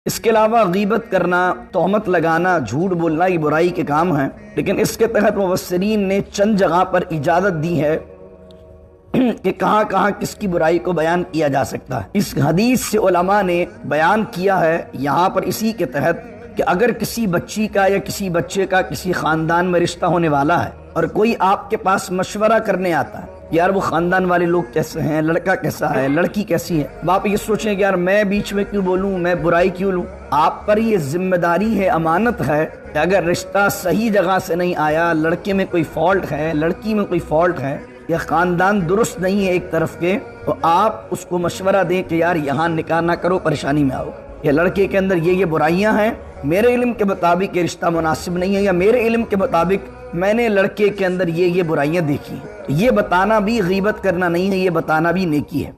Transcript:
اس کے علاوہ غیبت کرنا، تہمت لگانا، جھوٹ بولنا یہ برائی کے کام ہیں، لیکن اس کے تحت مفسرین نے چند جگہ پر اجازت دی ہے کہ کہاں کہاں کس کی برائی کو بیان کیا جا سکتا ہے۔ اس حدیث سے علماء نے بیان کیا ہے یہاں پر اسی کے تحت کہ اگر کسی بچی کا یا کسی بچے کا کسی خاندان میں رشتہ ہونے والا ہے اور کوئی آپ کے پاس مشورہ کرنے آتا ہے، یار وہ خاندان والے لوگ کیسے ہیں، لڑکا کیسا ہے، لڑکی کیسی ہے، اب آپ یہ سوچیں کہ یار میں بیچ میں کیوں بولوں، میں برائی کیوں لوں۔ آپ پر یہ ذمہ داری ہے، امانت ہے کہ اگر رشتہ صحیح جگہ سے نہیں آیا، لڑکے میں کوئی فالٹ ہے، لڑکی میں کوئی فالٹ ہے، یا خاندان درست نہیں ہے ایک طرف کے، تو آپ اس کو مشورہ دیں کہ یار یہاں نکاح نہ کرو، پریشانی میں آؤ، یا لڑکے کے اندر یہ برائیاں ہیں، میرے علم کے مطابق یہ رشتہ مناسب نہیں ہے، یا میرے علم کے مطابق میں نے لڑکے کے اندر یہ برائیاں دیکھی ہیں۔ یہ بتانا بھی غیبت کرنا نہیں ہے، یہ بتانا بھی نیکی ہے۔